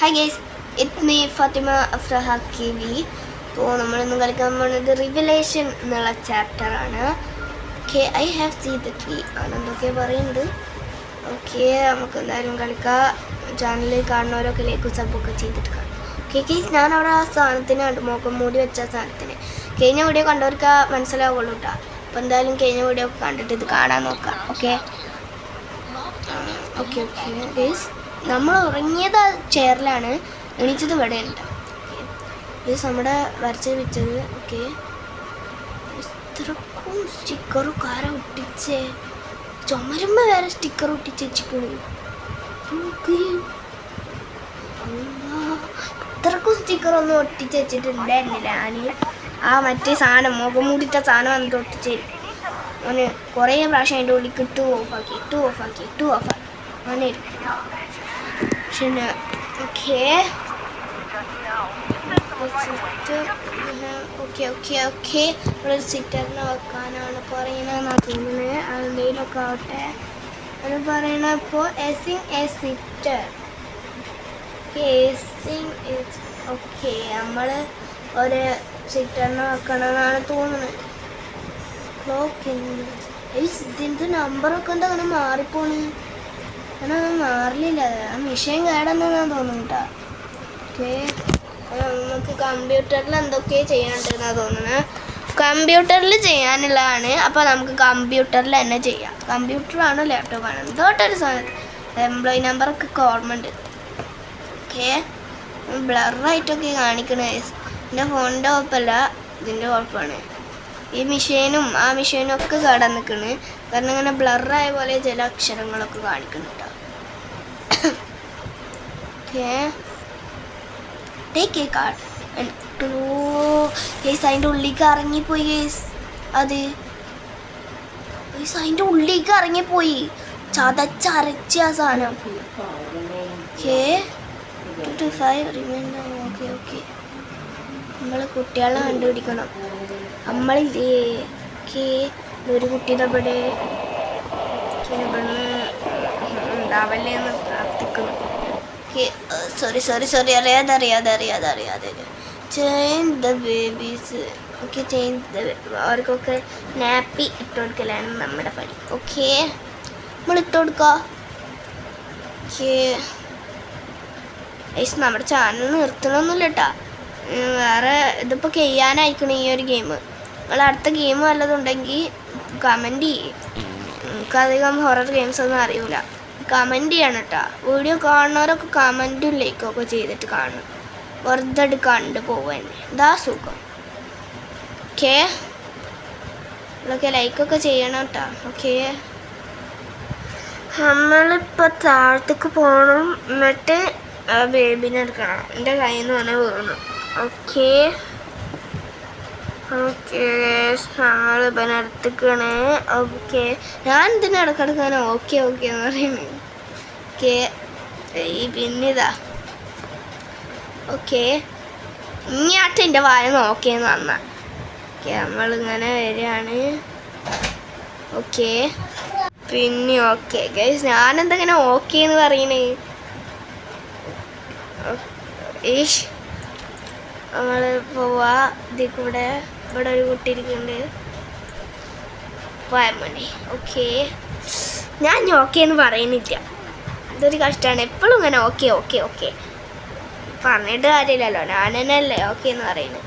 Hi guys, it's me Fathima Afraha Kiwi. അപ്പോൾ നമ്മളിന്ന് കളിക്കാൻ പോകുന്നത് റിവലേഷൻ എന്നുള്ള ചാപ്റ്ററാണ്. Okay, I have see the tree ആണെന്തൊക്കെ പറയുന്നുണ്ട്. ഓക്കെ, നമുക്ക് എന്തായാലും കളിക്കാം. ചാനലിൽ കാണുന്നവരൊക്കെ ലൈക്കും സബ്ബൊക്കെ ചെയ്തിട്ട് കാണാം. ഓക്കെ ഗൈസ്, ഞാനവിടെ ആ സാധനത്തിന് കണ്ടു, മുഖം മൂടി വെച്ച സാധനത്തിന്. കഴിഞ്ഞ വീഡിയോ കണ്ടവർക്ക് മനസ്സിലാവുള്ളൂ കേട്ടോ. അപ്പോൾ എന്തായാലും കഴിഞ്ഞ വീഡിയോ കണ്ടിട്ട് ഇത് കാണാൻ നോക്കാം. ഓക്കെ ഓക്കെ ഓക്കെ ഗൈസ്, നമ്മൾ ഉറങ്ങിയത് ആ ചെയറിലാണ്, എണീച്ചത് ഇവിടെ ഉണ്ട്. ഗൈസ്, നമ്മുടെ വരച്ച് വെച്ചത്. ഓക്കെ, ഇത്രക്കും സ്റ്റിക്കറും കാര ഒട്ടിച്ചേ, ചുമരുമ്പോൾ വേറെ സ്റ്റിക്കർ ഒട്ടിച്ച് വെച്ചിക്കണു. ഇത്രക്കും സ്റ്റിക്കറൊന്നും ഒട്ടിച്ച് വെച്ചിട്ടുണ്ടായിരുന്നില്ല ഞാൻ. ആ മറ്റേ സാധനം മുഖം മൂടിയിട്ട സാധനം വന്നിട്ട് ഒട്ടിച്ച് അവന് കുറേ പ്രാവശ്യം അതിൻ്റെ ഉള്ളിൽ ഇട്ട് ഓഫാക്കി അങ്ങനെ പിന്നെ ഓക്കെ ഓക്കെ ഓക്കെ ഓക്കെ ഇവിടെ ഒരു സിറ്ററിനെ വെക്കാനാണ് പറയണതെന്നാണ് തോന്നുന്നത്. അതെന്തെങ്കിലുമൊക്കെ ആവട്ടെ അത് പറയണ. ഇപ്പോൾ എസിങ് എ സിറ്റർ. ഓക്കെ, നമ്മൾ ഒരു സിറ്ററിനെ വെക്കണമെന്നാണ് തോന്നുന്നത്. ക്ലോക്ക് ഇതിൻ്റെ നമ്പറൊക്കെ എന്താ അങ്ങനെ മാറിപ്പോണി? അങ്ങനെ മാറില്ല, ആ മെഷീൻ കേടെന്നാണ് തോന്നുന്നു കേട്ടോ. ഓക്കെ, നമുക്ക് കമ്പ്യൂട്ടറിൽ എന്തൊക്കെയോ ചെയ്യാനുണ്ടെന്നാണ് തോന്നുന്നത്. കമ്പ്യൂട്ടറിൽ ചെയ്യാനുള്ളതാണ്. അപ്പോൾ നമുക്ക് കമ്പ്യൂട്ടറിൽ തന്നെ ചെയ്യാം. കമ്പ്യൂട്ടറാണോ ലാപ്ടോപ്പാണോ എന്തോട്ടൊരു സാധനം. എംപ്ലോയി നമ്പറൊക്കെ ഓർമ്മ ഉണ്ട്. ഓക്കെ, ബ്ലറായിട്ടൊക്കെ കാണിക്കണേ. എൻ്റെ ഫോണിൻ്റെ കുഴപ്പമല്ല, ഇതിൻ്റെ കുഴപ്പമാണ്. ഈ മെഷീനും ആ മെഷീനും ഒക്കെ കേടാൻ നിൽക്കണ്. കാരണം ഇങ്ങനെ ബ്ലറായ പോലെ ചില അക്ഷരങ്ങളൊക്കെ കാണിക്കുന്നുണ്ട്. Okay, take A card. Guys, അതിൻ്റെ ഉള്ളിലേക്ക് ഇറങ്ങിപ്പോയി. ഗേസ്, അതിൻ്റെ ഉള്ളിലേക്ക് ഇറങ്ങിപ്പോയി, ചതച്ചരച്ച ആ സാധനം. Okay, 25 reminder. ഓക്കെ ഓക്കെ, നമ്മൾ കുട്ടികളെ കണ്ടുപിടിക്കണം. നമ്മളില്ലേ. ഓക്കെ, ഒരു കുട്ടീൻ്റെ ഇവിടെ ഉണ്ടാവല്ലേ എന്ന് പ്രാർത്ഥിക്കണം. ഓക്കെ, സോറി അറിയാതെ change the babies. Okay, change the അവർക്കൊക്കെ നാപ്പി ഇട്ട് കൊടുക്കലാണ് നമ്മുടെ പണി. ഓക്കെ, നമ്മൾ ഇട്ട് കൊടുക്കുക. ഓക്കെ, നമ്മുടെ ചാനൽ നിർത്തണമെന്നില്ല കേട്ടോ. വേറെ ഇതിപ്പോൾ ചെയ്യാനായിക്കണം ഈ ഒരു ഗെയിം. നിങ്ങൾ അടുത്ത ഗെയിം വല്ലതുണ്ടെങ്കിൽ കമൻറ്റ് ചെയ്യും. എനിക്കധികം ഹൊറർ ഗെയിംസ് ഒന്നും അറിയില്ല. കമൻറ്റ് ചെയ്യണം കേട്ടോ. വീഡിയോ കാണുന്നവരൊക്കെ കമൻറ്റും ലൈക്കൊക്കെ ചെയ്തിട്ട് കാണണം. വെറുതെ കണ്ട് പോവാൻ ഇതാ സുഖം. ഓക്കെ, നിങ്ങളൊക്കെ ലൈക്കൊക്കെ ചെയ്യണം കേട്ടോ. ഓക്കെ, നമ്മളിപ്പോൾ താഴത്തേക്ക് പോകണം. എന്നിട്ട് ബേബിനെ എടുക്കണം. എൻ്റെ കയ്യിൽ നിന്ന് തന്നെ വീണു. ഓക്കെ ഓക്കെ, നമ്മൾ ഇപ്പം എടുത്തേക്കാണ്. ഓക്കെ, ഞാൻ ഇതിന് ഇടക്കിടക്കാണ് ഓക്കെ ഓക്കെ എന്ന് പറയുന്നത്. ഓക്കെ, ഈ പിന്നിതാ. ഓക്കെ, ഇങ്ങോട്ട് എൻ്റെ വായ നോക്കിയെന്ന് വന്ന. ഓക്കെ, നമ്മളിങ്ങനെ വരികയാണ്. ഓക്കെ, പിന്നെ ഓക്കെ ഗൈസ്, ഞാനെന്തെങ്ങനെ ഓക്കെ എന്ന് പറയണേ. ഈഷ്, നമ്മൾ പോവാ. ഇതിൽ കൂടെ ഇവിടെ ഒരു കുട്ടി ഇരിക്കുന്നുണ്ട്. പോയാൽ മതി. ഓക്കെ, ഞാൻ ഓക്കെ എന്ന് പറയുന്നില്ല. ഇതൊരു കഷ്ടമാണ്. എപ്പോഴും ഇങ്ങനെ ഓക്കെ ഓക്കെ ഓക്കെ പറഞ്ഞിട്ട് കാര്യമില്ലല്ലോ. ഞാൻ തന്നെ അല്ലേ ഓക്കെ എന്ന് പറയുന്നത്.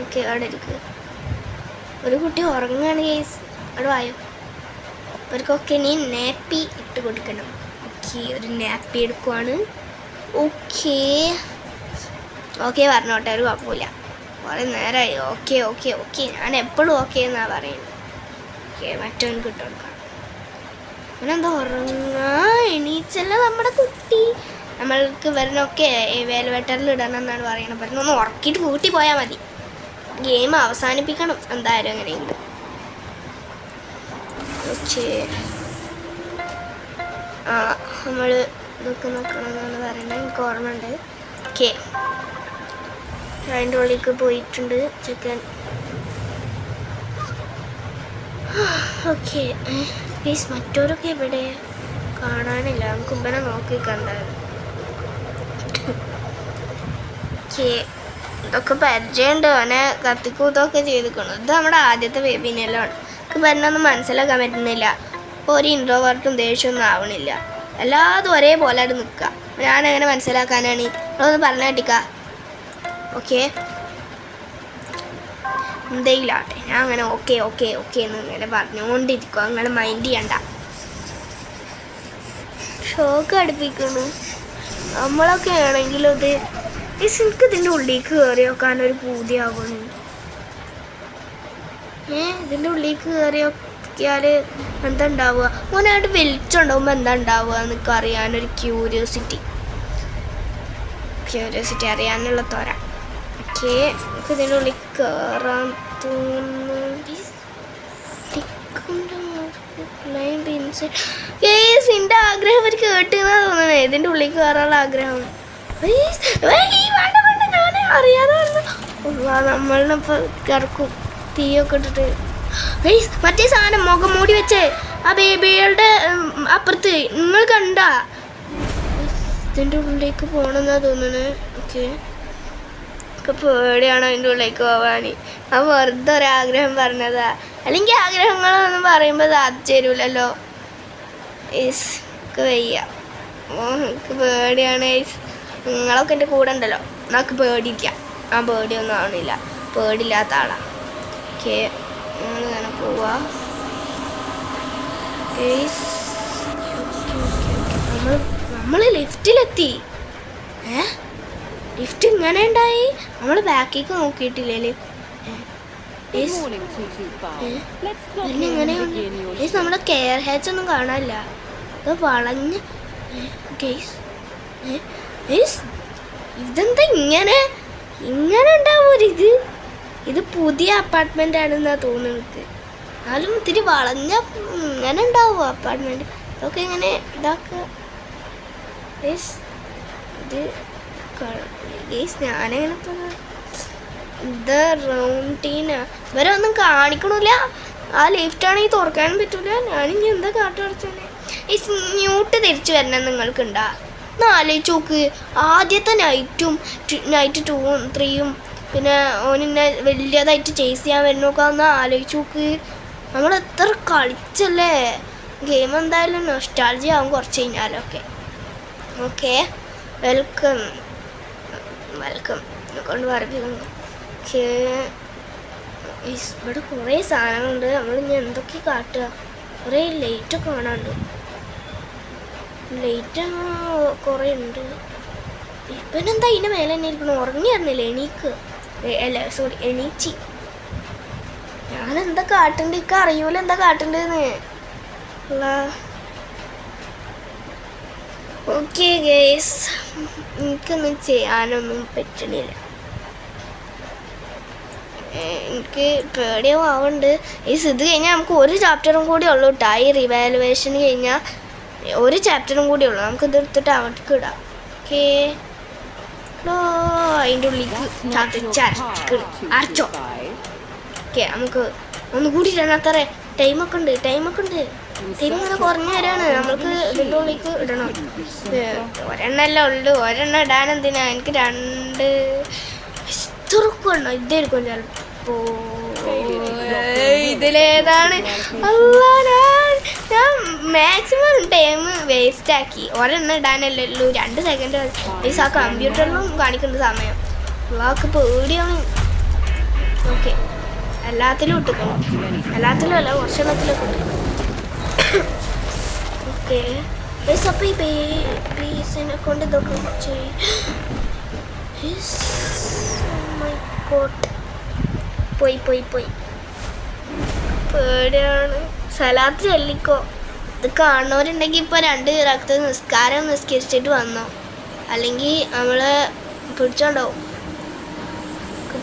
ഓക്കെ, അവിടെ ഇരിക്കുക. ഒരു കുട്ടി ഉറങ്ങുകയാണ് ഗൈസ്. അവിടെ വായോ. അവർക്കൊക്കെ നീ നാപ്പി ഇട്ട് കൊടുക്കണം. ഓക്കെ, ഒരു നാപ്പി എടുക്കുവാണ്. ഓക്കെ ഓക്കെ പറഞ്ഞോട്ടെ, ഒരു കുഴപ്പമില്ല. കുറേ നേരമായി ഓക്കെ ഓക്കെ ഓക്കെ. ഞാൻ എപ്പോഴും ഓക്കെ എന്നാണ് പറയുന്നത്. ഓക്കെ, മറ്റവന് ഇട്ട് കൊടുക്കണം. അവനെന്താ ഉറങ്ങാ എണീച്ചല്ല നമ്മുടെ കുട്ടി. നമ്മൾക്ക് വരുന്നൊക്കെ വേൽവെട്ടറിൽ ഇടണം എന്നാണ് പറയുന്നത്. പറയുന്നത് ഒന്ന് ഉറക്കിയിട്ട് കൂട്ടി പോയാൽ മതി. ഗെയിം അവസാനിപ്പിക്കണം എന്തായാലും എങ്ങനെയെങ്കിലും. ഓക്കെ, ആ നമ്മൾ ഇതൊക്കെ നോക്കണമെന്നാണ് പറയുന്നത്. എനിക്ക് ഓർമ്മ ഉണ്ട്. ഓക്കെ, അതിൻ്റെ ഉള്ളിലേക്ക് പോയിട്ടുണ്ട് ചെക്കൻ. ഓക്കെ, പ്ലീസ് മറ്റവരൊക്കെ എവിടെ? കാണാനില്ല. നമുക്ക് ഇവനെ നോക്കി കണ്ടായിരുന്നു. ഇതൊക്കെ പരിചയമുണ്ട്. അവനെ കത്തിക്കൂത്തൊക്കെ ചെയ്തിക്കണം. ഇത് നമ്മുടെ ആദ്യത്തെ ബേബിനെല്ലാണ്. നമുക്ക് പറഞ്ഞൊന്നും മനസ്സിലാക്കാൻ പറ്റുന്നില്ല. ഇപ്പോൾ ഒരു ഇൻട്രോവേർട്ടും ദേഷ്യമൊന്നും ആവണില്ല. എല്ലാതും ഒരേപോലെ ആയിട്ട് നിൽക്കുക. ഞാനെങ്ങനെ മനസ്സിലാക്കാനാണ്? നിങ്ങളൊന്ന് പറഞ്ഞ കേട്ടിക്ക. ഓക്കെ, എന്തെങ്കിലും ആട്ടെ. ഞാൻ അങ്ങനെ ഓക്കെ ഓക്കെ ഓക്കെ എന്ന് ഇങ്ങനെ പറഞ്ഞുകൊണ്ടിരിക്കുക. അങ്ങനെ മൈൻഡ് ചെയ്യണ്ട. ഷോക്ക് അടുപ്പിക്കുന്നു. നമ്മളൊക്കെ ആണെങ്കിലും ഇത് എനിക്ക് ഇതിൻ്റെ ഉള്ളിലേക്ക് കയറി വെക്കാനൊരു പൂതിയാവുന്നു. ഇതിൻ്റെ ഉള്ളിലേക്ക് കയറി വെക്കിയാൽ എന്താ ഉണ്ടാവുക? ഓനായിട്ട് വെളിച്ചുണ്ടാവുമ്പോൾ എന്താ ഉണ്ടാവുക എന്നൊക്കെ അറിയാനൊരു ക്യൂരിയോസിറ്റി അറിയാനുള്ള ത്വര. ഓക്കെ, നമുക്ക് ഇതിൻ്റെ ഉള്ളിൽ കയറാൻ തോന്നുന്നു. എൻ്റെ ആഗ്രഹം അവർ കേട്ടെന്നാ തോന്നണേ. ഇതിൻ്റെ ഉള്ളിൽ കയറാനുള്ള ആഗ്രഹം. ഞാൻ അറിയാതെ നമ്മളിനിപ്പോൾ കിടക്കും. തീയൊക്കെ ഇട്ടിട്ട് മറ്റേ സാധനം മുഖം മൂടി വെച്ചേ ആ ബേബികളുടെ അപ്പുറത്ത് നിങ്ങൾ കണ്ട. ഇതിൻ്റെ ഉള്ളിലേക്ക് പോകണമെന്നാ തോന്നുന്നത്. ഓക്കെ, ഒക്കെ പേടിയാണ് അതിൻ്റെ ഉള്ളിലേക്ക് പോവാൻ. ആ വെറുതെ ഒരാഗ്രഹം പറഞ്ഞതാ. അല്ലെങ്കിൽ ആഗ്രഹങ്ങളൊന്നും പറയുമ്പോൾ സാധിച്ചേരൂലല്ലോ. ഒക്കെ വയ്യ. എനിക്ക് പേടിയാണ്. നിങ്ങളൊക്കെ എൻ്റെ കൂടെ ഉണ്ടല്ലോ. നമുക്ക് പേടിയില്ല. ആ പേടിയൊന്നും ആവണില്ല. പേടില്ലാത്ത ആളാണ്. ഓക്കെ, ഞങ്ങളിങ്ങനെ പോവാ. നമ്മൾ ലിഫ്റ്റിലെത്തി. ലിഫ്റ്റ് ഇങ്ങനെ ഉണ്ടായി. നമ്മൾ ബാക്കിലേക്ക് നോക്കിയിട്ടില്ലേ? നമ്മുടെ കെയർ ഹെഡ്സ് ഒന്നും കാണാനില്ല. ഇത് വളഞ്ഞ് ഇതെന്താ ഇങ്ങനെ ഉണ്ടാവൂരിത്? ഇത് പുതിയ അപ്പാർട്ട്മെന്റ് ആണെന്നാ തോന്നുന്നത്. എന്നാലും ഇത്തിരി വളഞ്ഞ ഇങ്ങനെ ഉണ്ടാവും അപ്പാർട്ട്മെന്റ്. ഇതൊക്കെ ഇങ്ങനെ ഇതാക്കുക. ഇത് ഞാനെങ്ങനെ ഇത് റൗണ്ടീനാ. ഇവരെ ഒന്നും കാണിക്കണില്ല. ആ ലിഫ്റ്റാണെങ്കിൽ തുറക്കാനും പറ്റൂല. ഞാനിനി എന്താ കാട്ടു കുറച്ചേ. ഈ ന്യൂട്ട് തിരിച്ചു വരണം നിങ്ങൾക്കുണ്ടാ? ഒന്ന് ആലോചിച്ച് നോക്ക്. ആദ്യത്തെ നൈറ്റ് 2ഉം 3ഉം പിന്നെ ഓനിന്നെ വലിയതായിട്ട് ചേസ് ചെയ്യാൻ വരുന്നൊക്കെ ഒന്ന് ആലോചിച്ച് നോക്ക്. നമ്മൾ എത്ര കളിച്ചല്ലേ. ഗെയിം എന്തായാലും നൊസ്റ്റാൾജി ആവും കുറച്ച് കഴിഞ്ഞാലൊക്കെ. ഓക്കെ, വെൽക്കം കൊണ്ട് പറയിപ്പിക്കുന്നു. ഓക്കെ, ഇവിടെ കുറേ സാധനങ്ങളുണ്ട്. നമ്മളിനി എന്തൊക്കെ കാട്ടുക? കുറേ ലൈറ്റൊക്കെ കാണാനുണ്ട്. ലൈറ്റ് കുറേ ഉണ്ട്. ഇവനെന്താ ഇതിൻ്റെ മേലെ തന്നെ ഇരിക്കണം? ഉറങ്ങിയായിരുന്നില്ല? എണീച്ചി. ഞാനെന്താ കാട്ടണ്ട്? ഇക്ക അറിയൂല എന്താ കാട്ടണ്ടെന്ന്. ഓക്കെ ഗൈസ്, എനിക്കൊന്നും ചെയ്യാനൊന്നും പറ്റണില്ല. എനിക്ക് പേടിയാവുന്നുണ്ട്. ഇത് കഴിഞ്ഞാൽ നമുക്ക് ഒരു ചാപ്റ്ററും കൂടി ഉള്ളൂ കേട്ടോ. ഈ റിവാലുവേഷൻ കഴിഞ്ഞാൽ ഒരു ചാപ്റ്ററും കൂടി ഉള്ളൂ. നമുക്കിത് എടുത്തിട്ട് അവിടേക്ക് ഇടാം. ഓക്കെ, അതിൻ്റെ ഉള്ളിലേക്ക് അരച്ചോ. ഓക്കെ, നമുക്ക് ഒന്നുകൂടി ഇടണം. അത്ര ടൈമൊക്കെ ഉണ്ട്. ടൈം ഇങ്ങനെ കുറഞ്ഞു വരാണ്. നമുക്ക് ഇതിൻ്റെ ഉള്ളിലേക്ക് ഇടണം. ഒരെണ്ണല്ലേ ഉള്ളൂ. ഒരെണ്ണം ഇടാനെന്തിനാ? എനിക്ക് 2 ഇത്രക്കണം. ഇതായിരിക്കും ചിലപ്പോ. ഇതിലേതാണ്? ഞാൻ മാക്സിമം ടൈം വേസ്റ്റ് ആക്കി. ഒരെണ്ണം ഇടാനല്ലേ ഉള്ളൂ. 2 സെക്കൻഡ് ആ കമ്പ്യൂട്ടറിലും കാണിക്കുന്ന സമയം. അതൊക്കെ പേടിയാണ്. ഓക്കെ, എല്ലാത്തിലും ഇട്ടിക്കണം. എല്ലാത്തിലും അല്ല, കുറച്ചെണ്ണത്തിലൊക്കെ ഇട്ടിക്കണം. ഓക്കെ, അപ്പോൾ ഈ ബേസിനെ കൊണ്ട് ഇതൊക്കെ ചെയ്യും. പോയി പേടിയാണ്. സലാത്ത് ചൊല്ലിക്കോ. ഇത് കാണുന്നവരുണ്ടെങ്കിൽ ഇപ്പോൾ 2 റക്ത നിസ്കാരം നിസ്കരിച്ചിട്ട് വന്നോ, അല്ലെങ്കിൽ നമ്മളെ പിടിച്ചോണ്ടാവും.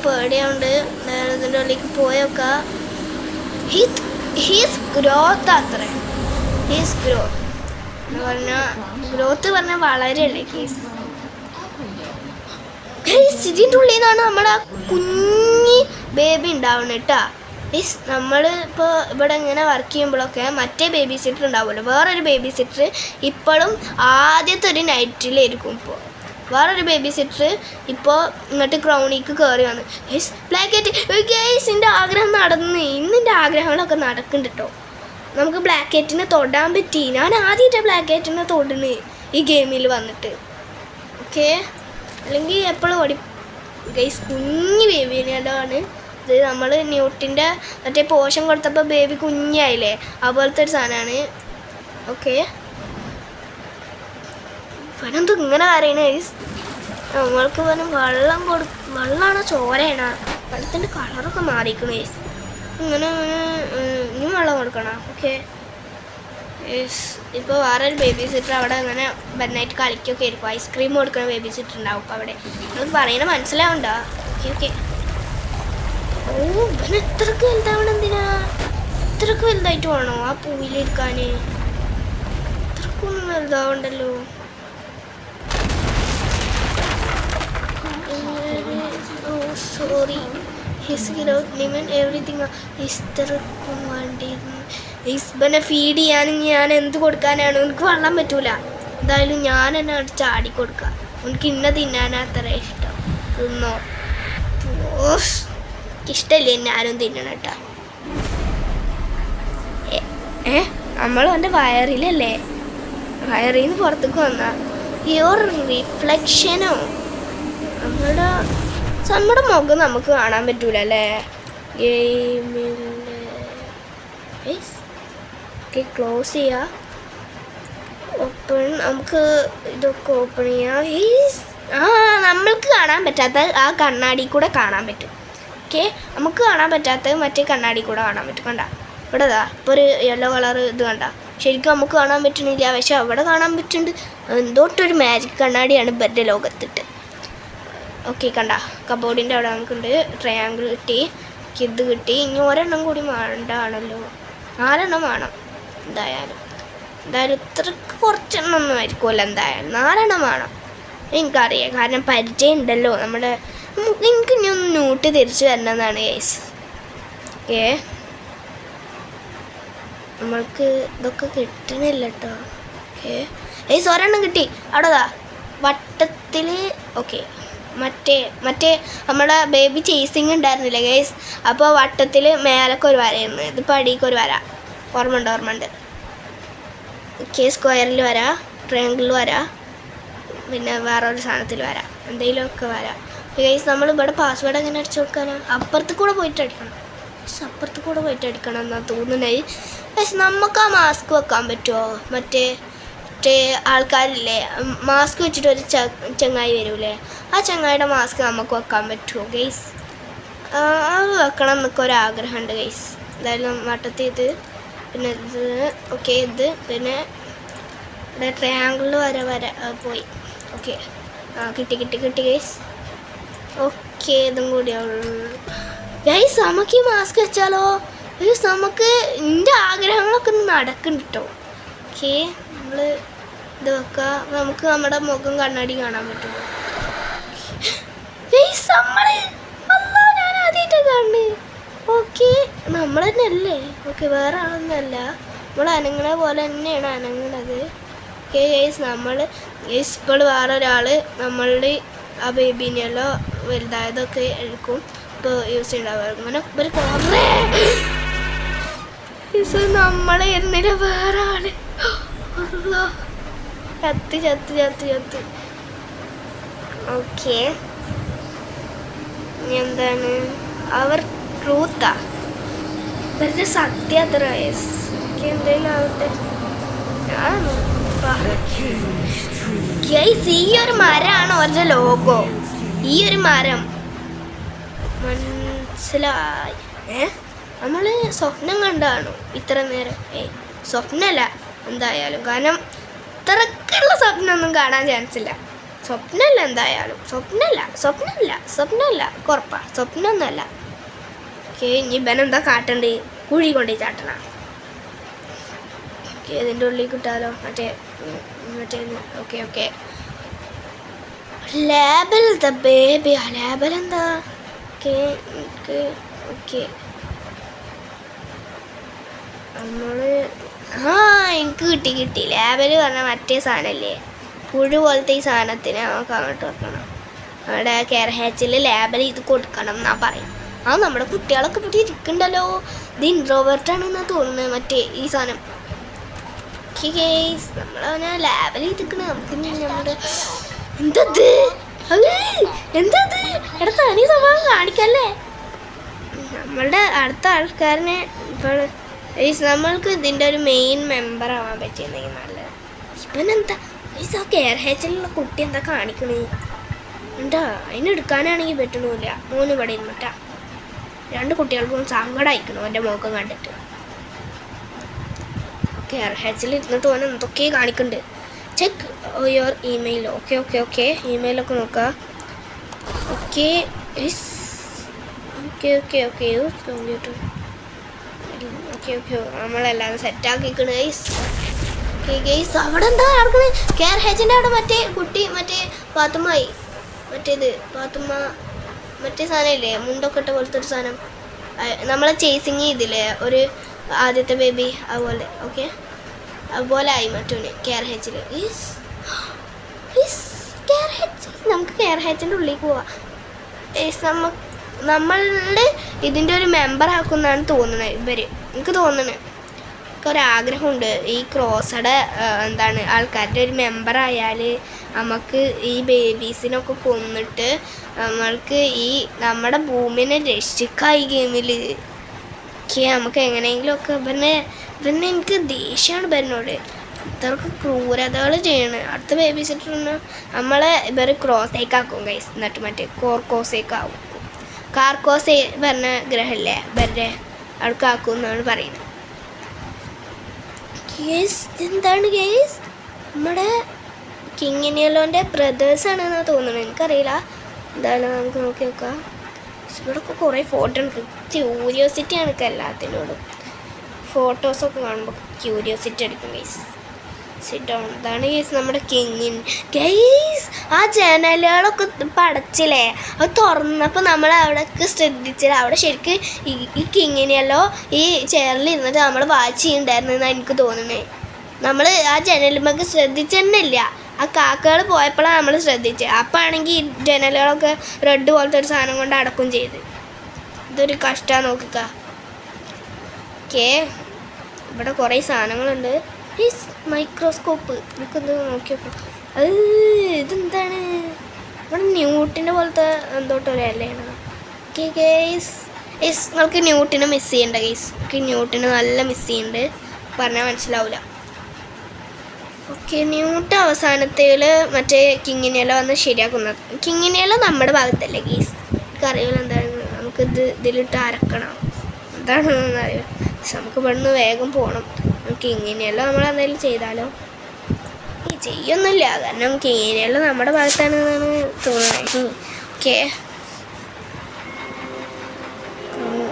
പേടിയുണ്ട്. ഇതിൻ്റെ ഉള്ളിലേക്ക് പോയൊക്കെ ഹീസ് ഗ്രോത്ത് അത്ര. ഹീസ് ഗ്രോത്ത് എന്ന് പറഞ്ഞാൽ വളരെയല്ലേ കേസ്. ഇതിൻ്റെ ഉള്ളിൽ നിന്നാണ് നമ്മുടെ കുഞ്ഞി ബേബി ഉണ്ടാവുന്നത് കേട്ടോ. മീൻസ് നമ്മൾ ഇപ്പോൾ ഇവിടെ ഇങ്ങനെ വർക്ക് ചെയ്യുമ്പോഴൊക്കെ മറ്റേ ബേബി സിറ്റർ ഉണ്ടാവുമല്ലോ, വേറൊരു ബേബി സിറ്റർ ഇപ്പോഴും ആദ്യത്തെ ഒരു നൈറ്റിലായിരിക്കും. ഇപ്പോൾ വേറൊരു ബേബി സിറ്റർ ഇപ്പോൾ ഇങ്ങോട്ട് ക്രൗണിക്ക് കയറി വന്നു. ഗൈസ് ബ്ലാക്കറ്റ്, ഗൈസ് എൻ്റെ ആഗ്രഹം നടന്ന്, ഇന്നിൻ്റെ ആഗ്രഹങ്ങളൊക്കെ നടക്കുന്നുണ്ട് കേട്ടോ. നമുക്ക് ബ്ലാക്കറ്റിനെ തൊടാൻ പറ്റി. ഞാൻ ആദ്യമായിട്ടാണ് ബ്ലാക്കറ്റിനെ തൊടുന്നത് ഈ ഗെയിമിൽ വന്നിട്ട്. ഓക്കെ, അല്ലെങ്കിൽ എപ്പോഴും ഓടി. ഗൈസ് കുഞ്ഞ് ബേബിനാണ് ഇത്. നമ്മൾ ന്യൂട്ടിൻ്റെ മറ്റേ പോഷൻ കൊടുത്തപ്പോൾ ബേബി കുഞ്ഞായില്ലേ, അതുപോലത്തെ ഒരു സാധനമാണ്. ഓക്കെ, ഇവനെന്ത് ഇങ്ങനെ അറിയണേ ഗൈസ്. നമ്മൾക്ക് ഇവന് വെള്ളമാണോ ചോരയാണോ, വെള്ളത്തിൻ്റെ കളറൊക്കെ മാറിയിരിക്കണു ഗൈസ്. ഇങ്ങനെ ഇനിയും വെള്ളം കൊടുക്കണം. ഓക്കെ, ഇപ്പോൾ വേറൊരു ബേബി സിറ്റർ അവിടെ അങ്ങനെ ബെന്നായിട്ട് കളിക്കൊക്കെ ആയിരിക്കും. ഐസ്ക്രീം കൊടുക്കുന്ന ബേബി സിറ്റർ ഉണ്ടാവും അപ്പോൾ അവിടെ. നമുക്ക് പറയണ മനസ്സിലാവണ്ടോ? Okay okay. ഓ ഇവന് ഇത്രക്ക് വലുതാവണം എന്തിനാ? ഇത്രക്ക് വലുതായിട്ട് വേണോ ആ പൂവിലിരിക്കാൻ? ഇത്രക്കൊന്നും വലുതാവണ്ടല്ലോ. ഓ സോറി, എവറിത്തിങ് ഇത്രക്കും വേണ്ടിയിരുന്നു. ഇസ്ബനെ ഫീഡ് ചെയ്യാനും ഞാൻ എന്ത് കൊടുക്കാനാണ്? എനിക്ക് വെള്ളം പറ്റൂല. എന്തായാലും ഞാൻ എന്നെ അടിച്ച് ആടിക്കൊടുക്കുക. എനിക്ക് ഇന്ന തിന്നാനാ അത്ര ഇഷ്ടം. തിന്നോ, ഇഷ്ടമല്ലേ എന്നെ ആരും തിന്നണം കേട്ടോ. നമ്മൾ എൻ്റെ വയറിലല്ലേ, വയറിൽ നിന്ന് പുറത്തേക്ക് വന്നാ ഈ ഒരു റിഫ്ലക്ഷനോ നമ്മുടെ മുഖം നമുക്ക് കാണാൻ പറ്റൂല അല്ലേ ഗെയിമിൽ. ഓക്കെ, ക്ലോസ് ചെയ്യുക. ഓപ്പൺ, നമുക്ക് ഇതൊക്കെ ഓപ്പൺ ചെയ്യാം. നമ്മൾക്ക് കാണാൻ പറ്റാത്ത ആ കണ്ണാടി കൂടെ കാണാൻ പറ്റും. ഓക്കെ, നമുക്ക് കാണാൻ പറ്റാത്തത് മറ്റേ കണ്ണാടി കൂടെ കാണാൻ പറ്റും. കണ്ട ഇവിടെ ഇപ്പോൾ ഒരു യെല്ലോ കളർ ഇത് കണ്ട. ശരിക്കും നമുക്ക് കാണാൻ പറ്റണില്ല, പക്ഷെ അവിടെ കാണാൻ പറ്റുന്നുണ്ട്. എന്തോട്ടൊരു മാജിക് കണ്ണാടിയാണ് ഇവരുടെ ലോകത്തിട്ട്. ഓക്കെ, കണ്ട കബോർഡിൻ്റെ അവിടെ നമുക്കുണ്ട്. ട്രയാങ്കിൾ കിട്ടി, ഇത് കിട്ടി. ഇനി ഒരെണ്ണം കൂടി വേണ്ടാണല്ലോ, 4 വേണം എന്തായാലും. ഇത്രക്ക് കുറച്ചെണ്ണം ഒന്നും ആയിരിക്കുമല്ലോ, എന്തായാലും 4 വേണം. എനിക്കറിയാം, കാരണം പരിചയം ഉണ്ടല്ലോ നമ്മുടെ. എനിക്ക് ഇനി ഒന്ന് ന്യൂട്ട് തിരിച്ചു വരണമെന്നാണ് ഗൈസ്. ഓക്കെ, നമ്മൾക്ക് ഇതൊക്കെ കിട്ടണില്ല കേട്ടോ. ഓക്കെ ഗൈസ്, ഒരെണ്ണം കിട്ടി അവിടെ വട്ടത്തിൽ. ഓക്കെ, മറ്റേ നമ്മുടെ ബേബി ചേസിങ് ഉണ്ടായിരുന്നില്ല ഗൈസ്. അപ്പോൾ വട്ടത്തിൽ മേലൊക്കെ ഒരു വരയായിരുന്നു, ഇതിപ്പോൾ അടിക്ക് ഒരു വര. ഓർമ്മയുണ്ട്. ഓക്കെ, സ്ക്വയറിൽ വര, ട്രയാങ്കിളിൽ വര, പിന്നെ വേറൊരു സാധനത്തിൽ വര, എന്തെങ്കിലുമൊക്കെ വര. ഗൈസ് നമ്മളിവിടെ പാസ്വേഡ് എങ്ങനെ അടിച്ചു കൊടുക്കാനോ? അപ്പുറത്ത് കൂടെ പോയിട്ട് അടിക്കണം എന്നാണ് തോന്നുന്നത്. പക്ഷെ നമുക്ക് ആ മാസ്ക് വെക്കാൻ പറ്റുമോ? മറ്റേ ആൾക്കാരില്ലേ മാസ്ക് വെച്ചിട്ട് ഒരു ചങ്ങായി വരൂലേ, ആ ചങ്ങായിയുടെ മാസ്ക് നമുക്ക് വെക്കാൻ പറ്റുമോ ഗൈസ്? അത് വെക്കണം എന്നൊക്കെ ഒരാഗ്രഹമുണ്ട് ഗൈസ്. എന്തായാലും വട്ടത്തിൽ ഇത്, പിന്നെ ഇത്. ഓക്കെ, ഇത് പിന്നെ ഇവിടെ ട്രയാങ്കിളിൽ വര പോയി. ഓക്കെ, കിട്ടി ഗൈസ്. ഓക്കെ, ഇതും കൂടിയുള്ളൂ ഗൈസ്. നമുക്ക് ഈ മാസ്ക് വെച്ചാലോ ഗൈസ്? നമുക്ക് എൻ്റെ ആഗ്രഹങ്ങളൊക്കെ ഒന്ന് നടക്കുന്നുണ്ട് കേട്ടോ. ഓക്കെ, നമ്മൾ ഇത് വെക്കുക. നമുക്ക് നമ്മുടെ മുഖം കണ്ണാടി കാണാൻ പറ്റുമോ ഗൈസ്? ഞാൻ ആദ്യമായിട്ടാണ് കാണുന്നത്. ഓക്കെ, നമ്മൾ തന്നെ അല്ലേ? ഓക്കെ, വേറെ ആളൊന്നുമല്ല, നമ്മൾ അനങ്ങണ പോലെ തന്നെയാണ് അനങ്ങണത്. ഓക്കെ ഗൈസ്, ഗൈസ് ഇപ്പോൾ വേറെ ഒരാൾ നമ്മളുടെ ആ ബേബീനെല്ലോ വലുതായതൊക്കെ എടുക്കും ഇപ്പോൾ യൂസ് ഉണ്ടാവുക. അങ്ങനെ ഒരു കുറേ നമ്മളെ എന്നിട്ട് വേറെ ആള് ചത്ത്. ഓക്കെ, എന്താണ് അവർ ട്രൂത്താ ഇവരുടെ സത്യം അത്ര വയസ്സ്. എന്തെങ്കിലും ആവട്ടെ. ഈ ഒരു മരമാണ് അവരുടെ ലോഗോ. ഈ ഒരു മരം മനസ്സിലായി. നമ്മൾ സ്വപ്നം കണ്ടാണോ ഇത്ര നേരം? സ്വപ്നമല്ല എന്തായാലും, കാരണം ഇത്രക്കുള്ള സ്വപ്നമൊന്നും കാണാൻ ചാൻസ് ഇല്ല. സ്വപ്നമല്ല എന്തായാലും, സ്വപ്നമല്ല കുറപ്പാ, സ്വപ്നമൊന്നുമല്ല. ഓക്കെ, ഇനി ഇവനെന്താ കാട്ടണ്ടേ? കുഴി കൊണ്ടേ ചാട്ടണ. ഓക്കെ, ഇതിൻ്റെ ഉള്ളിൽ കിട്ടാലോ മറ്റേ. Okay, label the baby. ആ ലേബൽ എന്താ? ഓക്കെ നമ്മൾ എനിക്ക് കിട്ടി ലാബിൽ പറഞ്ഞ മറ്റേ സാധനമല്ലേ പുഴു പോലത്തെ ഈ സാധനത്തിന് നമുക്ക് അങ്ങോട്ട് വെക്കണം. അവിടെ കെയർ ഹാച്ചിൽ ലാബിൽ ഇത് കൊടുക്കണം എന്നാ പറയും. നമ്മുടെ കുട്ടികളൊക്കെ ഇവിടെ ഇരിക്കണ്ടല്ലോ. ഇത് ഇൻട്രോവേർട്ടാണെന്നാ തോന്നുന്നത് മറ്റേ ഈ സാധനം. നമ്മളവനെ ലാബിൽ ഇരിക്കണ നമുക്ക് നമ്മുടെ എന്തത് എടാ തനി സ്വഭാവം കാണിക്കല്ലേ. നമ്മളുടെ അടുത്ത ആൾക്കാരനെ ഇപ്പോൾ നമ്മൾക്ക് ഇതിൻ്റെ ഒരു മെയിൻ മെമ്പർ ആവാൻ പറ്റിയെന്നെങ്കിൽ നല്ലത്. ഇവനെന്താ ആ കെയർ ഹാച്ചിലുള്ള കുട്ടി എന്താ കാണിക്കണേ എന്താ അതിനെടുക്കാനാണെങ്കിൽ പറ്റണില്ല. മോന് ഇവിടെ ഇരുന്നിട്ടാ 2 കുട്ടികൾക്കും സങ്കടമായിക്കണം എൻ്റെ മുഖം കണ്ടിട്ട്. കെയർ ഹാച്ചിൽ ഇരുന്നിട്ട് ഓൻ എന്തൊക്കെ കാണിക്കുന്നുണ്ട്. Check your email. ഓക്കെ ഇമെയിലൊക്കെ നോക്കുക. ഓക്കെ കമ്പ്യൂട്ടർ ഓക്കെ നമ്മളെല്ലാം സെറ്റാക്കിക്കണ് ഗൈസ്. അവിടെ എന്താ നടക്കുന്നത്? കെയർ ഹാച്ചിൻ്റെ അവിടെ മറ്റേ കുട്ടി മറ്റേ പാത്തുമ്മായി പാത്തുമ്മ മറ്റേ സാധനമില്ലേ മുണ്ടൊക്കെ ഇട്ട പോലത്തെ ഒരു സാധനം നമ്മളെ ചേസിങ് ചെയ്തില്ലേ ഒരു ആദ്യത്തെ ബേബി അതുപോലെ. ഓക്കെ അതുപോലെ ആയി മറ്റോന് കെയർ ഹാച്ചിൽ. നമുക്ക് കെയർ ഹാച്ചിൻ്റെ ഉള്ളിലേക്ക് പോവാം. നമ്മളുടെ ഇതിൻ്റെ ഒരു മെമ്പർ ആക്കുമെന്നാണ് തോന്നുന്നത് ഇവർ. എനിക്ക് തോന്നുന്നത് എനിക്കൊരാഗ്രഹമുണ്ട് ഈ ക്രോസയുടെ ആൾക്കാരുടെ ഒരു മെമ്പറായാൽ നമുക്ക് ഈ ബേബീസിനൊക്കെ കൊന്നിട്ട് നമ്മൾക്ക് ഈ നമ്മുടെ ഭൂമിനെ രക്ഷിക്കാം ഈ ഗെയിമിൽ. നമുക്ക് എങ്ങനെയെങ്കിലുമൊക്കെ ഇവനെ എനിക്ക് ദേഷ്യമാണ് ഇവനോട്. ഇത്രക്ക് ക്രൂരതകൾ ചെയ്യണം. അടുത്ത ബേബി സിറ്ററിന് നമ്മളെ ഇവർ ക്രോസേക്കാക്കും ഗൈസ്. എന്നിട്ട് മറ്റേ കോർക്കോസേക്കാവും. കാർക്കോസേ പറഞ്ഞ ഗ്രഹമല്ലേ ഇവരുടെ അവിടേക്കാക്കും എന്നാണ് പറയുന്നത്. എന്താണ് ഗേസ് നമ്മുടെ കിങ്ങിനിയലോൻ്റെ ബ്രദേഴ്സാണെന്നാണ് തോന്നുന്നത്. എനിക്കറിയില്ല എന്താണ്. നമുക്ക് നോക്കി നോക്കാം. ഇവിടെയൊക്കെ കുറേ ഫോട്ടോ ഉണ്ട്. ക്യൂരിയോസിറ്റി ആണ് എല്ലാത്തിനോടും. ഫോട്ടോസൊക്കെ കാണുമ്പോൾ ക്യൂരിയോസിറ്റി എടുക്കും ഗൈസ്. Sit down. ഇതാണ് ഗൈസ് നമ്മുടെ കിങ്ങിൻ. ഗൈസ് ആ ജനലുകളൊക്കെ പടച്ചില്ലേ അത് തുറന്നപ്പോൾ നമ്മൾ അവിടെയൊക്കെ ശ്രദ്ധിച്ചില്ല. അവിടെ ശരിക്കും ഈ കിങ്ങിനെയല്ലോ ഈ ചെയറിൽ ഇരുന്നിട്ട് നമ്മൾ വാച്ച് ചെയ്യുന്നുണ്ടായിരുന്നു എന്നാണ് എനിക്ക് തോന്നുന്നത്. നമ്മൾ ആ ജനലുമൊക്കെ ശ്രദ്ധിച്ചെന്നില്ല. ആ കാക്കകൾ പോയപ്പോഴാണ് നമ്മൾ ശ്രദ്ധിച്ചത്. അപ്പോൾ ആണെങ്കിൽ ഈ ജനലുകളൊക്കെ റെഡ് പോലത്തെ ഒരു സാധനം കൊണ്ട് അടക്കും ചെയ്ത്. ഇതൊരു കഷ്ടമാണ് നോക്കുക. ഓക്കെ ഇവിടെ കുറേ സാധനങ്ങളുണ്ട്. ഈ മൈക്രോസ്കോപ്പ് നമുക്കെന്ത് നോക്കിയപ്പോൾ ഇതെന്താണ് ഇവിടെ ന്യൂട്ടിൻ്റെ പോലത്തെ എന്തോട്ടൊരു ഇലയാണ്. ഓക്കെ ഗേസ് നിങ്ങൾക്ക് ന്യൂട്ടിനെ മിസ് ചെയ്യണ്ട ഗേസ്. എനിക്ക് ന്യൂട്ടിനെ നല്ല മിസ് ചെയ്യുന്നുണ്ട്. പറഞ്ഞാൽ മനസ്സിലാവില്ല. ഓക്കെ ന്യൂട്ട് അവസാനത്തേൽ മറ്റേ കിങ്ങിനെല വന്ന് ശരിയാക്കുന്നത്. കിങ്ങിനെല നമ്മുടെ ഭാഗത്തല്ലേ ഗേസ്. എനിക്കറിയില്ല എന്താണ്. നമുക്കിത് ഇതിലിട്ട് അരക്കണം എന്താണെന്ന് അറിയാം. നമുക്ക് ഇവിടുന്ന് വേഗം പോകണം. നമുക്ക് ഇങ്ങനെയല്ല നമ്മളെന്തെങ്കിലും ചെയ്താലോ. ചെയ്യൊന്നുമില്ല കാരണം നമുക്ക് ഇങ്ങനെയല്ല നമ്മുടെ ഭാഗത്താണെന്നാണ് തോന്നുന്നത്.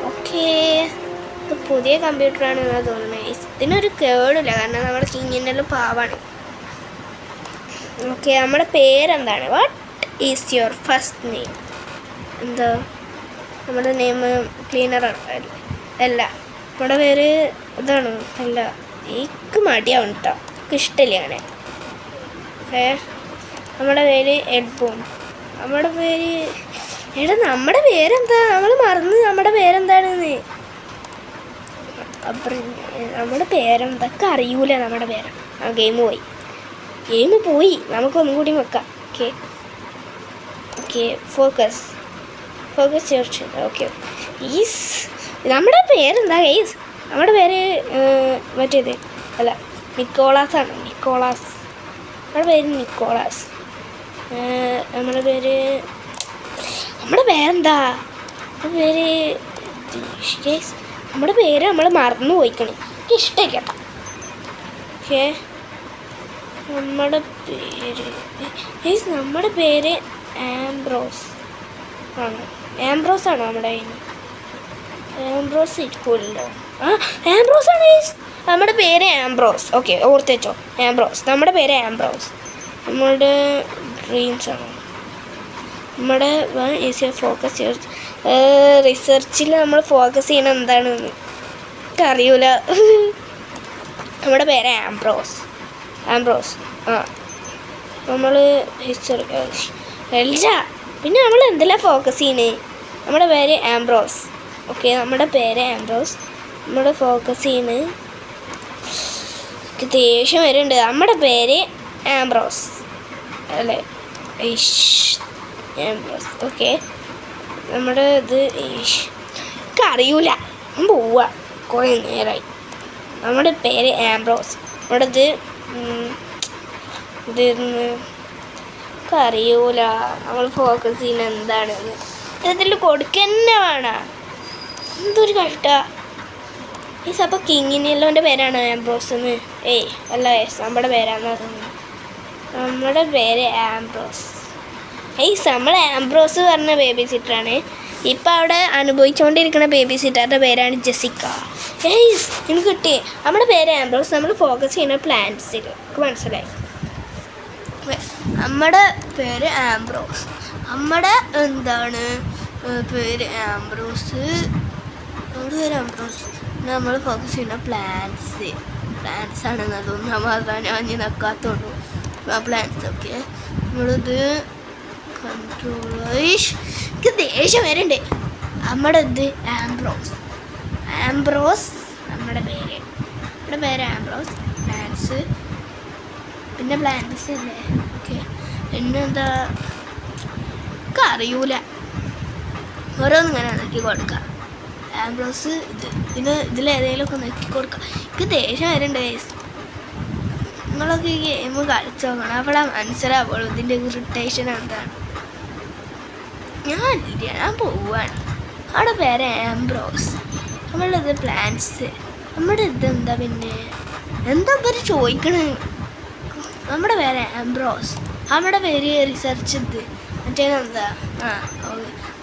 ഓക്കെ ഇത് പുതിയ കമ്പ്യൂട്ടറാണ് എന്നാണ് തോന്നുന്നത്. ഇതിനൊരു കേടില്ല കാരണം നമ്മുടെ ഇങ്ങനെയെല്ലാം പാവാണ്. ഓക്കെ നമ്മുടെ പേരെന്താണ്? What is your first name? എന്താ നമ്മുടെ നെയിം ക്ലീനർ അല്ല. നമ്മുടെ പേര് ഇതാണ്. അല്ല എനിക്ക് മടിയാവും കേട്ടോ. എനിക്ക് ഇഷ്ടമില്ല അങ്ങനെ. ഓക്കെ നമ്മുടെ പേര് എഡ്ബോൺ. നമ്മുടെ പേര് നമ്മുടെ പേരെന്താ? നമ്മൾ മറന്ന് നമ്മുടെ പേരെന്താണെന്ന്. നമ്മുടെ പേരെന്തൊക്കെ അറിയൂല. നമ്മുടെ പേര് ഗെയിം പോയി. നമുക്കൊന്നും കൂടി വെക്കാം. Okay focus church. ഓക്കെ നമ്മുടെ പേരെന്താ ഗൈസ്? നമ്മുടെ പേര് മറ്റേത് അല്ല നിക്കോളാസാണ്. നമ്മുടെ പേര് നിക്കോളാസ്. നമ്മുടെ പേരെന്താ? നമ്മുടെ പേര് നമ്മൾ മറന്നു പോയിക്കണം. എനിക്ക് ഇഷ്ടമായി കേട്ടോ. ഓക്കെ നമ്മുടെ പേര് ആംബ്രോസ് ആണ്. ആംബ്രോസാണോ നമ്മുടെ കയ്യിൽ? ആംബ്രോസ് ഇരിക്കുമല്ലോ. ആംബ്രോസ് ആണ് നമ്മുടെ പേര്. ആംബ്രോസ്. ഓക്കെ ഓർത്ത് വെച്ചോ. ആംബ്രോസ്. നമ്മുടെ പേര് ആംബ്രോസ്. നമ്മളുടെ ഡ്രീംസ് ആണ്. നമ്മുടെ ഫോക്കസ് റിസർച്ചിൽ നമ്മൾ ഫോക്കസ് ചെയ്യണം എന്താണെന്ന് എനിക്കറിയൂല. നമ്മുടെ പേര് ആംബ്രോസ്. ആ നമ്മൾ ഹിസ്റ്ററി എൽജ. പിന്നെ നമ്മൾ എന്തെല്ലാം ഫോക്കസ് ചെയ്യണേ? നമ്മുടെ പേര് ആംബ്രോസ്. ഓക്കെ, നമ്മുടെ പേര് ആംബ്രോസ്. നമ്മൾ ഫോക്കസ് ചെയ്യണ്. ദേഷ്യം വരുന്നുണ്ട്. നമ്മുടെ പേര് ആംബ്രോസ് അല്ലേ? ആംബ്രോസ്. ഓക്കെ, നമ്മുടെ ഇത് അറിയൂല. പോവാ, കുറേ നേരമായി. നമ്മുടെ പേര് ആംബ്രോസ്. നമ്മുടെ ഇത് അറിയൂല. നമ്മൾ ഫോക്കസ് ചെയ്യുന്ന എന്താണെന്ന് ഇതിൽ കൊടുക്കന്നെ വേണം. എന്തൊരു കഷ്ട. ഈ അപ്പോൾ കിങ്ങിനെല്ലോൻ്റെ പേരാണ് ആംബ്രോസ് എന്ന്. അല്ല, നമ്മുടെ പേരാണെന്ന് തോന്നുന്നു. നമ്മുടെ പേര് ആംബ്രോസ്. നമ്മൾ ആംബ്രോസ് പറഞ്ഞ ബേബി സിറ്ററാണ്. ഇപ്പം അവിടെ അനുഭവിച്ചുകൊണ്ടിരിക്കുന്ന ബേബി സിറ്ററിൻ്റെ പേരാണ് ജെസിക്ക. എനിക്ക് കിട്ടി. നമ്മുടെ പേര് ആംബ്രോസ്. നമ്മൾ ഫോക്കസ് ചെയ്യുന്ന പ്ലാന്റ്സിൽ. നമുക്ക് മനസ്സിലായി. നമ്മുടെ പേര് ആംബ്രോസ്. നമ്മുടെ എന്താണ് പേര് ആംബ്രോസ്. നമ്മുടെ പേര് ആംബ്രോസ്. നമ്മൾ ഫോക്കസ് ചെയ്യുന്ന പ്ലാന്റ്സ് ആണെന്ന് തോന്നുന്നു. നമ്മൾ ഞാൻ നിൽക്കാത്തുള്ളൂ ആ പ്ലാന്റ്സ്. ഓക്കെ, നമ്മളിത് കൺട്രോളേഷ്. എനിക്ക് ദേഷ്യം വരുന്നുണ്ട്. നമ്മുടെ ഇത് ആംബ്രോസ്. നമ്മുടെ പേര് ആംബ്രോസ്. പ്ലാന്റ്സ്, പിന്നെ പ്ലാന്റ്സ് അല്ലേ? ഓക്കെ, പിന്നെന്താ എനിക്ക് അറിയൂല. ഓരോന്നും ഇങ്ങനെ നോക്കി കൊടുക്കാം. ആംബ്രോസ് ഇത്, പിന്നെ ഇതിലേതെങ്കിലുമൊക്കെ നോക്കി കൊടുക്കാം. എനിക്ക് ദേഷ്യം വരുന്നുണ്ട് ഗൈസ്. നിങ്ങളൊക്കെ ഈ ഗെയിം കളിച്ച് നോക്കണം. അവിടെ മനസ്സിലാവുള്ളൂ ഇതിൻ്റെ ഇറിറ്റേഷൻ എന്താണ്. ഞാൻ പോവാണ്. അവിടെ പേര് ആംബ്രോസ്. നമ്മളിത് പ്ലാന്റ്സ്. നമ്മുടെ ഇതെന്താ പിന്നെ എന്താ പേര് ചോദിക്കണേ? നമ്മുടെ പേര് ആംബ്രോസ്. നമ്മുടെ പേര് റിസർച്ച് ഇത് മറ്റേതെന്താ?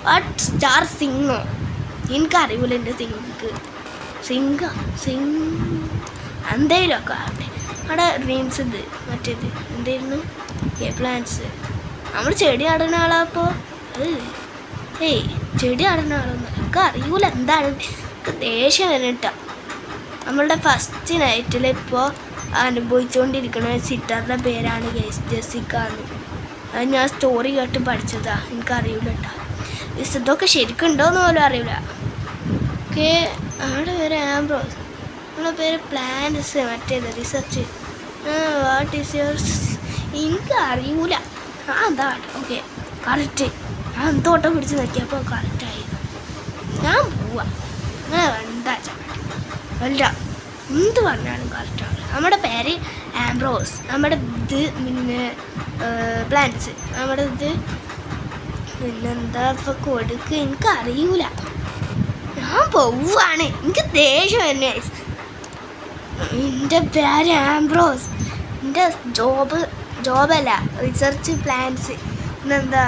What star സിംഗോ? എനിക്കറിയില്ല. എൻ്റെ എന്തേലും ഒക്കെ ആവട്ടെ. അവിടെ ഡ്രീംസ് ഇത് മറ്റേത് എന്തായിരുന്നു? പ്ലാന്റ്സ്. നമ്മൾ ചെടി നടുന്ന ആളാ. അപ്പോൾ ചെടി നടുന്ന ആളൊന്നും എനിക്ക് അറിയൂല എന്താണ്. എനിക്ക് ദേഷ്യം വരട്ടാ. നമ്മളുടെ ഫസ്റ്റ് നൈറ്റിൽ ഇപ്പോൾ അനുഭവിച്ചുകൊണ്ടിരിക്കുന്ന സിറ്ററിൻ്റെ പേരാണ് ജെസിക്ക എന്ന്. അത് ഞാൻ സ്റ്റോറി കേട്ട് പഠിച്ചതാ. എനിക്കറിയില്ല കേട്ടോ. ഇതൊക്കെ ശരിക്കുണ്ടോയെന്ന് പോലും അറിയില്ല. ഓക്കെ, നമ്മുടെ പേര് ആംബ്രോസ്. നമ്മുടെ പേര് പ്ലാന്റ്സ്. മറ്റേത് റിസർച്ച്. What is your? എനിക്കറിയൂല. അതാണ്. Okay, correct. ഞാൻ എന്തോട്ടം പിടിച്ച് നോക്കിയപ്പോൾ കറക്റ്റായി. ഞാൻ പോവാ. അങ്ങനെ അല്ല എന്ത് പറഞ്ഞാലും കറക്റ്റാണ്. നമ്മുടെ പേര് ആംബ്രോസ്. നമ്മുടെ ഇത് പിന്നെ പ്ലാന്റ്സ്. നമ്മുടെ ഇത് പിന്നെന്താ ഇപ്പോൾ കൊടുക്കുക? എനിക്കറിയൂല. ഞാൻ പോവാണ്. എനിക്ക് ദേഷ്യം തന്നെ. എൻ്റെ പേര് ആംബ്രോസ്. എൻ്റെ ജോബല്ല, റിസർച്ച് പ്ലാന്റ്സ്. പിന്നെന്താ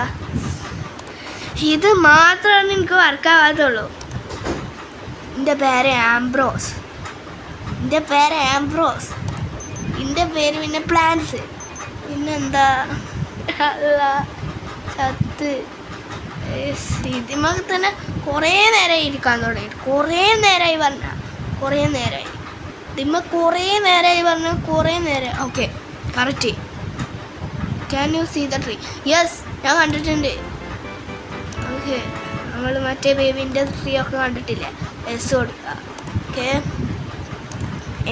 ഇത് മാത്രമാണ് എനിക്ക് വർക്കാവാത്തുള്ളൂ. എൻ്റെ പേര് ആംബ്രോസ്. എൻ്റെ പേര് പിന്നെ പ്ലാന്റ്സ്. പിന്നെന്താ ചത്ത്. ഇതിമൊക്കെ തന്നെ കുറേ നേരമായി ഇരിക്കാൻ തുടങ്ങി. കുറേ നേരമായി കുറേ നേരം. Okay, correct. Can you see the tree? Yes, ഞാൻ കണ്ടിട്ടുണ്ട്. ഓക്കെ, നമ്മൾ മറ്റേ ബേബിൻ്റെ ട്രീ ഒക്കെ കണ്ടിട്ടില്ലേ? എസ് കൊടുക്കുക. ഓക്കെ,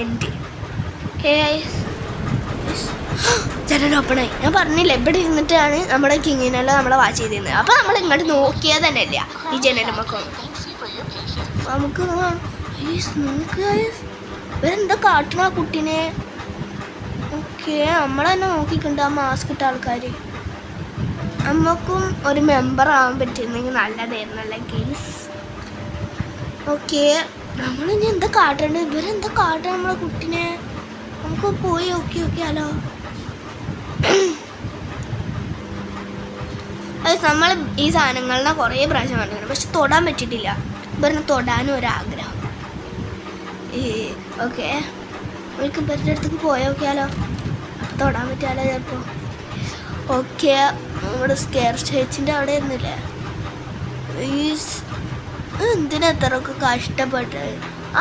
എൻ്റെ ജനൽ ഓപ്പണായി. ഞാൻ പറഞ്ഞില്ല ഇവിടെ ഇരുന്നിട്ടാണ് നമ്മുടെ കിങ്ങിനെല്ലാം നമ്മളെ വാച്ച് ചെയ്തിരുന്നത്. അപ്പോൾ നമ്മൾ ഇങ്ങോട്ട് നോക്കിയാൽ തന്നെ ഇല്ല ഈ ജനലുമൊക്കെ. നമുക്ക് ഇവരെന്താ കാട്ടണ ആ കുട്ടീനെ? ഓക്കെ, നമ്മൾ തന്നെ നോക്കിക്കണ്ട് ആ മാസ്ക് ഇട്ട ആൾക്കാർ. നമുക്കും ഒരു മെമ്പർ ആവാൻ പറ്റുന്നെങ്കിൽ നല്ലതായിരുന്നല്ലേ ഗെയിംസ്. ഓക്കെ, നമ്മളിനി എന്താ കാട്ടേണ്ടത്? ഇവരെന്താ കാട്ടണം നമ്മളെ കുട്ടീനെ? നമുക്ക് പോയി നോക്കിയാലോ? നമ്മൾ ഈ സാധനങ്ങളിനെ കുറേ പ്രാവശ്യം കണ്ടിട്ടുണ്ട്, പക്ഷെ തൊടാൻ പറ്റിയിട്ടില്ല. ഇവരിനെ തൊടാനും ഒരാഗ്രഹം. ഓക്കെ, നമുക്ക് ഇവരുടെ അടുത്തേക്ക് പോയി നോക്കിയാലോ? അപ്പം തൊടാൻ പറ്റിയാലോ ചിലപ്പോൾ. ഓക്കെ, നമ്മുടെ സ്കെയർ സ്റ്റേജിൻ്റെ അവിടെ ഇരുന്നില്ലേ? എന്തിനാ എത്രയൊക്കെ കഷ്ടപ്പെട്ട്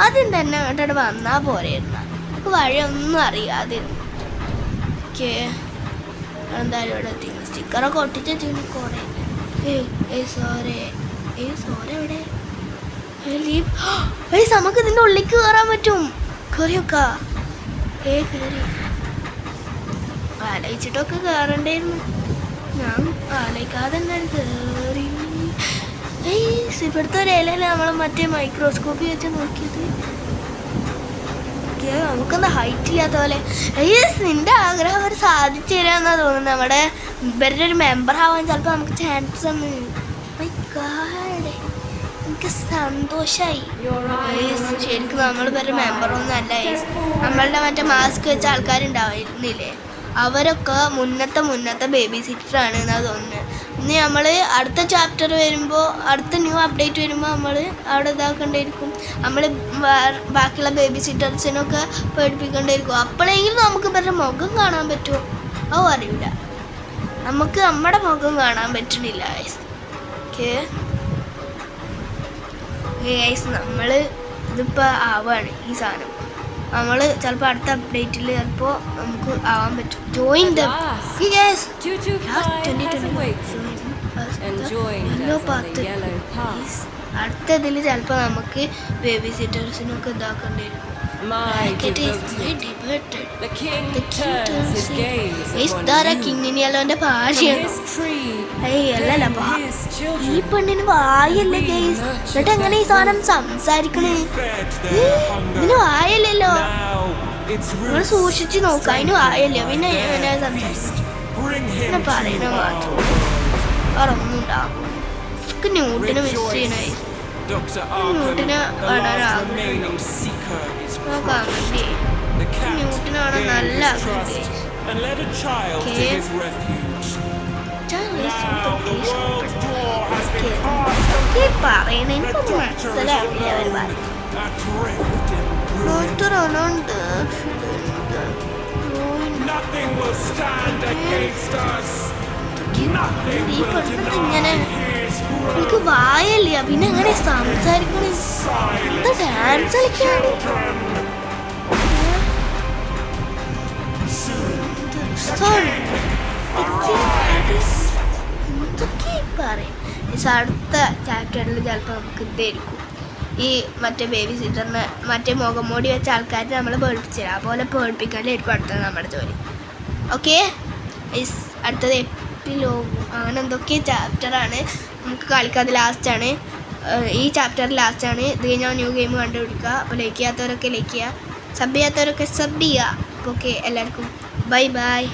ആദ്യം തന്നെ അങ്ങോട്ട് വന്നാൽ പോരെയിരുന്ന. നമുക്ക് വഴിയൊന്നും അറിയാതിരുന്നു. ഓക്കെ, എന്തായാലും ഇവിടെ എത്തി. സ്റ്റിക്കറൊക്കെ ഒട്ടിച്ച് വെച്ചിരുന്നു കുറേ. സോറി എവിടെ? നമുക്ക് ഇതിൻ്റെ ഉള്ളിലേക്ക് കയറാൻ പറ്റും. കയറിയൊക്കെ കയറി ആലോചിച്ചിട്ടൊക്കെ കയറണ്ടായിരുന്നു. ഞാൻ ആലോചിക്കാതെ തന്നെ കയറി. ഇവിടുത്തെ ഒരു ഇലയില് നമ്മൾ മറ്റേ മൈക്രോസ്കോപ്പി വെച്ച് നോക്കിയത്. നമുക്കൊന്ന് ഹൈറ്റ് ഇല്ലാത്ത പോലെ. നിന്റെ ആഗ്രഹം അവർ സാധിച്ചു തരാന്നാ തോന്നുന്നത്. നമ്മുടെ ഇവരുടെ ഒരു മെമ്പർ ആവാൻ ചിലപ്പോൾ നമുക്ക് ചാൻസ് തന്നു. എനിക്ക് സന്തോഷമായി. ശരിക്കും നമ്മൾ ഇവരുടെ മെമ്പറൊന്നും അല്ല. നമ്മളുടെ മറ്റേ മാസ്ക് വെച്ച ആൾക്കാരുണ്ടാവുന്നില്ലേ, അവരൊക്കെ മുന്നത്തെ ബേബി സിറ്ററാണ് എന്നാ തോന്നുന്നത്. ഇനി നമ്മൾ അടുത്ത ചാപ്റ്റർ വരുമ്പോൾ, അടുത്ത ന്യൂ അപ്ഡേറ്റ് വരുമ്പോൾ നമ്മൾ അവിടെ ഇതാക്കേണ്ടിയിരിക്കും. നമ്മൾ ബാക്കിയുള്ള ബേബി സിറ്റേഴ്സിനൊക്കെ പേടിപ്പിക്കേണ്ടിയിരിക്കും. അപ്പോഴെങ്കിലും നമുക്ക് ഇവരുടെ മുഖം കാണാൻ പറ്റുമോ അത് അറിയില്ല. നമുക്ക് നമ്മുടെ മുഖം കാണാൻ പറ്റണില്ല. ഓക്കെ ഗൈസ്, നമ്മൾ ഇതിപ്പോൾ ആവാണ് ഈ സാധനം. നമ്മൾ ചിലപ്പോൾ അടുത്ത അപ്ഡേറ്റിൽ ചിലപ്പോൾ നമുക്ക് ആവാൻ പറ്റും. ജോയിൻ ദ അടുത്തതിൽ ചിലപ്പോൾ നമുക്ക് ബേബി സിറ്റേഴ്സിനൊക്കെ ഇതാക്കേണ്ടി വരും. കിങ്ങിനിയല്ലോന്റെ ഭാഷയാണ്. അല്ലല്ല, ഈ പെണ്ണിന് വായല്ലേ ഗൈസ്? എന്നിട്ട് എങ്ങനെ ഈ സാധനം സംസാരിക്കണേ? ഇതിന് വായല്ലല്ലോ. നമ്മൾ സൂക്ഷിച്ച് നോക്കാം. അതിന് വായല്ലോ, പിന്നെ എങ്ങനെ സംസാരിക്കും പറയണ മാത്രം വേറൊന്നും ഉണ്ടാകും. ന്യൂട്ടിനെ മിസ് ചെയ്യണേ. ന്യൂട്ടിനെ കാണാനാകും. നോക്കാൻ വേണ്ടി ന്യൂട്ടിനാണ് നല്ല പറയണ എനിക്കൊന്നും മനസ്സിലാവില്ല. ഈ പെട്ടെന്ന് ഇങ്ങനെ എനിക്ക് വായല്ല, പിന്നെ എങ്ങനെ സംസാരിക്കണേ? എന്താ ഡാൻസ് കളിക്കാണ്? എന്തൊക്കെ പറയും. അടുത്ത ചാപ്റ്ററിൽ ചിലപ്പോൾ നമുക്ക് ഇതായിരിക്കും. ഈ മറ്റേ ബേബി സിറ്ററിന് മറ്റേ മുഖം മൂടി വെച്ച ആൾക്കാർ നമ്മൾ പേടിപ്പിച്ചില്ല, അതുപോലെ പേടിപ്പിക്കാനായിരിക്കും അടുത്തത് നമ്മുടെ ജോലി. ഓക്കെ, അടുത്തത് എപ്പിലോഗ് അങ്ങനെ എന്തൊക്കെ ചാപ്റ്ററാണ് നമുക്ക് കളിക്കാതെ. ലാസ്റ്റാണ് ഈ ചാപ്റ്റർ, ലാസ്റ്റാണ്. ഇത് കഴിഞ്ഞാൽ ന്യൂ ഗെയിം കണ്ടുപിടിക്കുക. അപ്പോൾ ലൈക്ക് ചെയ്യാത്തവരൊക്കെ ലൈക്ക് ചെയ്യുക, സബ് ചെയ്യാത്തവരൊക്കെ സബ് ചെയ്യുക. അപ്പോൾ ഓക്കെ, എല്ലാവർക്കും ബൈ ബൈ.